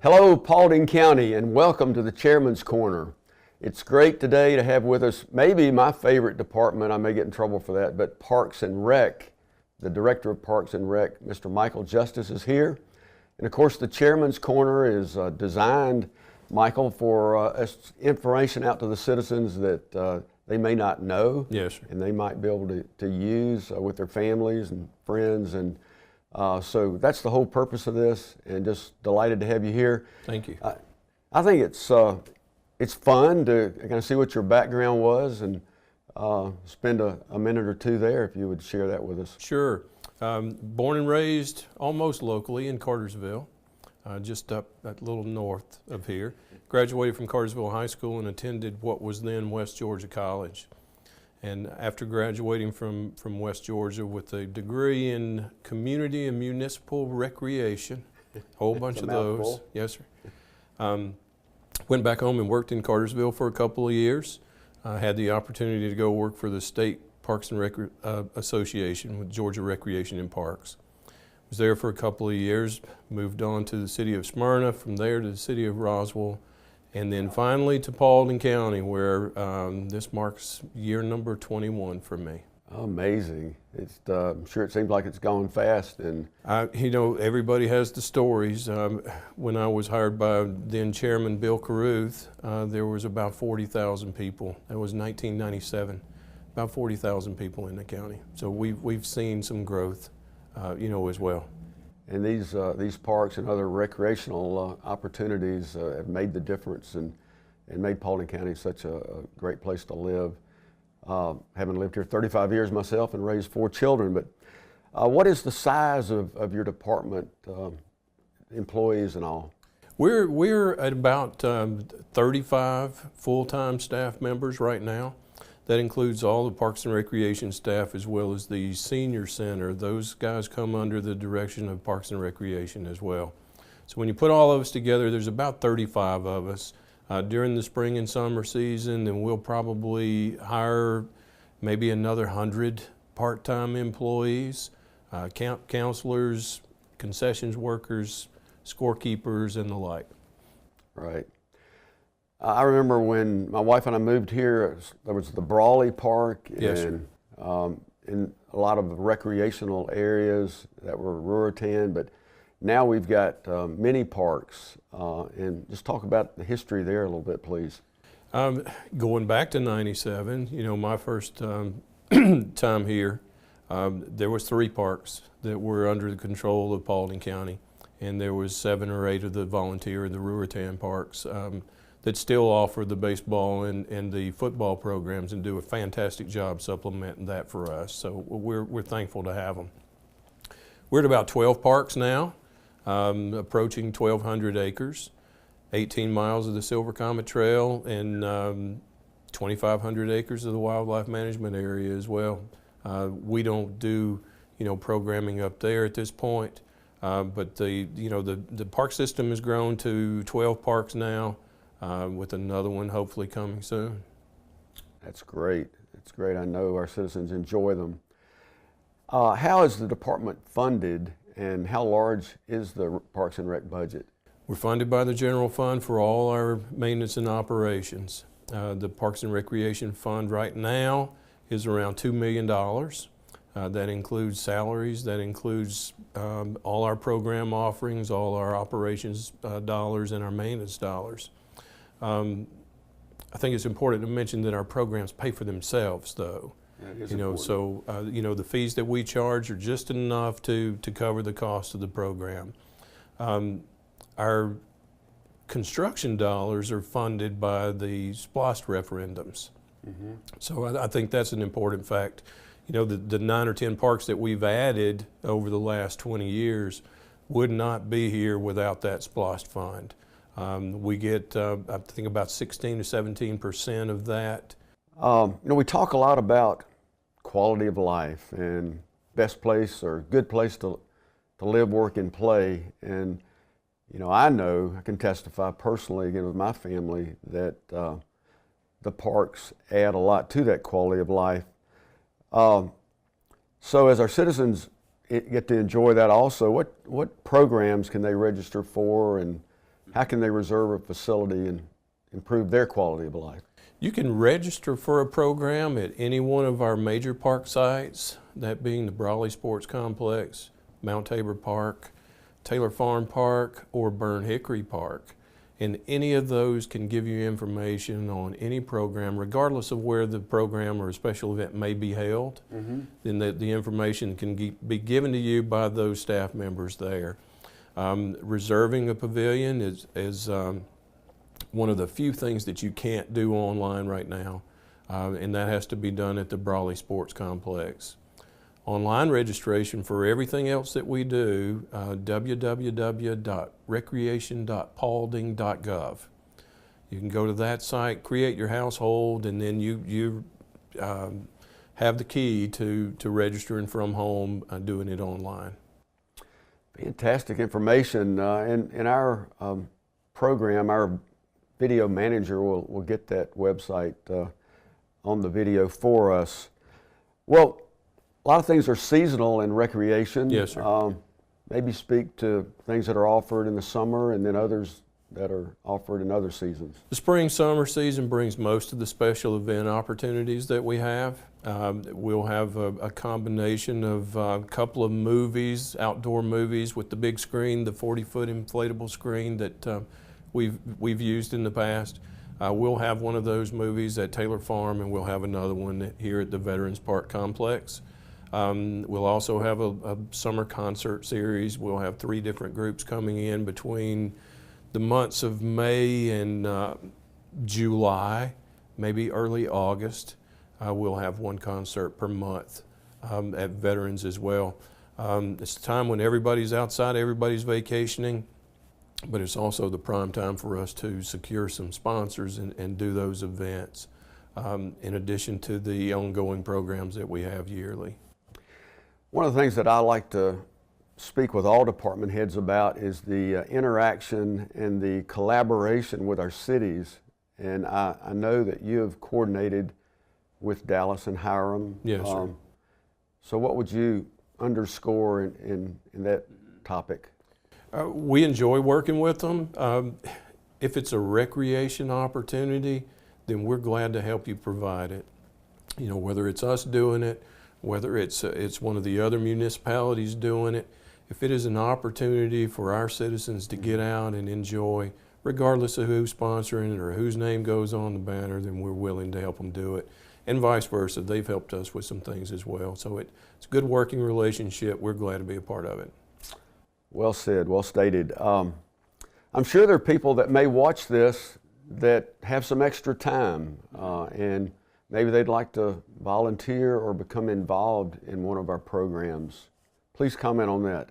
Hello, Paulding County, and welcome to the Chairman's Corner. It's great today to have with us maybe my favorite department. I may get in trouble for that, but Parks and Rec. The Director of Parks and Rec, Mr. Michael Justus, is here. And of course, the Chairman's Corner is designed, Michael, for information out to the citizens that they may not know. Yes, sir. And they might be able to use with their families and friends. And so that's the whole purpose of this, and just delighted to have you here. Thank you. I think it's fun to kind of see what your background was and spend a minute or two there if you would share that with us. Sure. Born and raised almost locally in Cartersville, just up a little north of here. Graduated from Cartersville High School and attended what was then West Georgia College. And after graduating from West Georgia with a degree in community and municipal recreation, a whole bunch of those. Yes, sir. Went back home and worked in Cartersville for a couple of years. Had the opportunity to go work for the State Parks and Rec Association with Georgia Recreation and Parks. Was there for a couple of years, moved on to the city of Smyrna, from there to the city of Roswell, and then finally to Paulding County, where this marks year number 21 for me. Amazing. I'm sure it seems like it's gone fast. And you know, everybody has the stories. When I was hired by then Chairman Bill Caruth, there was about 40,000 people. That was 1997. About 40,000 people in the county. So we've seen some growth, you know, as well. And these parks and other recreational opportunities have made the difference and made Paulding County such a great place to live. Having lived here 35 years myself and raised 4 children, but what is the size of your department, employees and all? We're at about 35 full-time staff members right now. That includes all the Parks and Recreation staff as well as the Senior Center. Those guys come under the direction of Parks and Recreation as well. So when you put all of us together, there's about 35 of us. During the spring and summer season, then we'll probably hire maybe another 100 part-time employees, camp counselors, concessions workers, scorekeepers, and the like. Right. I remember when my wife and I moved here, there was the Brawley Park and in a lot of recreational areas that were Ruritan, but now we've got many parks, and just talk about the history there a little bit, please. Going back to '97, you know, my first time here, there was 3 parks that were under the control of Paulding County, and there was 7 or 8 of the volunteer and the Ruritan parks that still offer the baseball and the football programs and do a fantastic job supplementing that for us. So we're thankful to have them. We're at about 12 parks now, approaching 1,200 acres, 18 miles of the Silver Comet Trail, and 2,500 acres of the wildlife management area as well. We don't do, you know, programming up there at this point, but the park system has grown to 12 parks now, with another one hopefully coming soon. That's great. That's great. I know our citizens enjoy them. How is the department funded, and how large is the Parks and Rec budget? We're funded by the general fund for all our maintenance and operations. The Parks and Recreation Fund right now is around $2 million. That includes salaries, that includes all our program offerings, all our operations dollars, and our maintenance dollars. I think it's important to mention that our programs pay for themselves, though. You know, so you know, the fees that we charge are just enough to cover the cost of the program. Our construction dollars are funded by the SPLOST referendums. Mm-hmm. So I think that's an important fact. You know, the 9 or 10 parks that we've added over the last 20 years would not be here without that SPLOST fund. We get, I think, about 16 to 17% of that. You know, we talk a lot about quality of life and best place or good place to live, work, and play. And, you know, I can testify personally, again, with my family, that the parks add a lot to that quality of life. So as our citizens get to enjoy that also, what programs can they register for, and how can they reserve a facility and improve their quality of life? You can register for a program at any one of our major park sites, that being the Brawley Sports Complex, Mount Tabor Park, Taylor Farm Park, or Burn Hickory Park. And any of those can give you information on any program, regardless of where the program or a special event may be held. Then the information can be given to you by those staff members there. Reserving a pavilion is one of the few things that you can't do online right now, and that has to be done at the Brawley Sports Complex. Online registration for everything else that we do, www.recreation.paulding.gov. You can go to that site, create your household, and then you have the key to registering from home, doing it online. Fantastic information. In our program, our video manager will get that website on the video for us. Well, a lot of things are seasonal in recreation. Yes, sir. Maybe speak to things that are offered in the summer and then others that are offered in other seasons. The spring-summer season brings most of the special event opportunities that we have. We'll have a combination of a couple of movies, outdoor movies with the big screen, the 40-foot inflatable screen that we've used in the past. We'll have one of those movies at Taylor Farm, and we'll have another one here at the Veterans Park Complex. We'll also have a summer concert series. We'll have 3 different groups coming in between the months of May and July, maybe early August. We'll have 1 concert per month at Veterans as well. It's a time when everybody's outside, everybody's vacationing, but it's also the prime time for us to secure some sponsors and do those events, in addition to the ongoing programs that we have yearly. One of the things that I like to speak with all department heads about is the interaction and the collaboration with our cities. And I know that you have coordinated with Dallas and Hiram. Yes, sir. So what would you underscore in that topic? We enjoy working with them. If it's a recreation opportunity, then we're glad to help you provide it. You know, whether it's us doing it, whether it's one of the other municipalities doing it, if it is an opportunity for our citizens to get out and enjoy, regardless of who's sponsoring it or whose name goes on the banner, then we're willing to help them do it. And vice versa, they've helped us with some things as well. So it's a good working relationship. We're glad to be a part of it. Well said, well stated. I'm sure there are people that may watch this that have some extra time and maybe they'd like to volunteer or become involved in one of our programs. Please comment on that.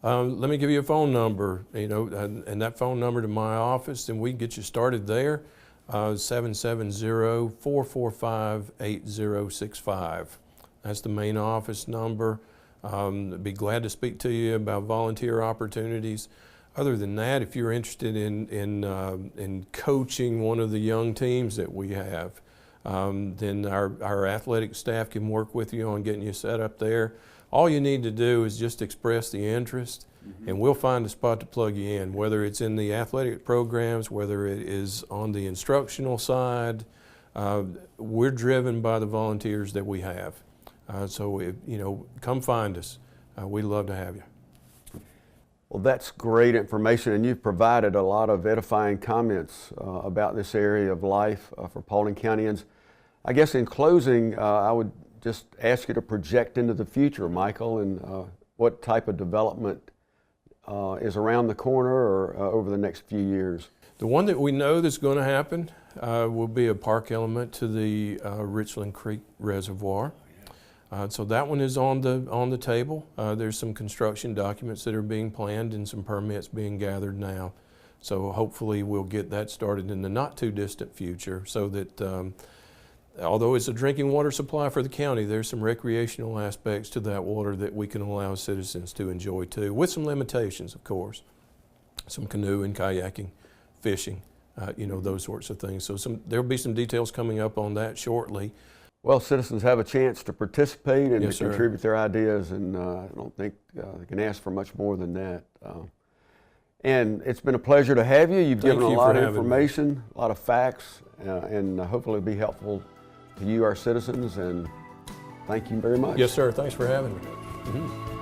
Let me give you a phone number, and that phone number to my office, and we can get you started there, 770-445-8065. That's the main office number. I'd be glad to speak to you about volunteer opportunities. Other than that, if you're interested in coaching one of the young teams that we have, then our athletic staff can work with you on getting you set up there. All you need to do is just express the interest, and we'll find a spot to plug you in, whether it's in the athletic programs, whether it is on the instructional side. We're driven by the volunteers that we have. So come find us. We'd love to have you. Well, that's great information, and you've provided a lot of edifying comments about this area of life for Paulding Countyans. I guess in closing, I would just ask you to project into the future, Michael, and what type of development is around the corner or over the next few years. The one that we know that's going to happen will be a park element to the Richland Creek Reservoir. So that one is on the table. There's some construction documents that are being planned and some permits being gathered now. So hopefully we'll get that started in the not too distant future, so that although it's a drinking water supply for the county, there's some recreational aspects to that water that we can allow citizens to enjoy too, with some limitations, of course. Some canoeing, kayaking, fishing, those sorts of things. So there'll be some details coming up on that shortly. Well, citizens have a chance to participate and Yes, to contribute their ideas, and I don't think they can ask for much more than that. And it's been a pleasure to have you. You've Thank given a you lot for of having me. information, a lot of facts, and hopefully it'll be helpful to you, our citizens, and thank you very much. Yes, sir. Thanks for having me.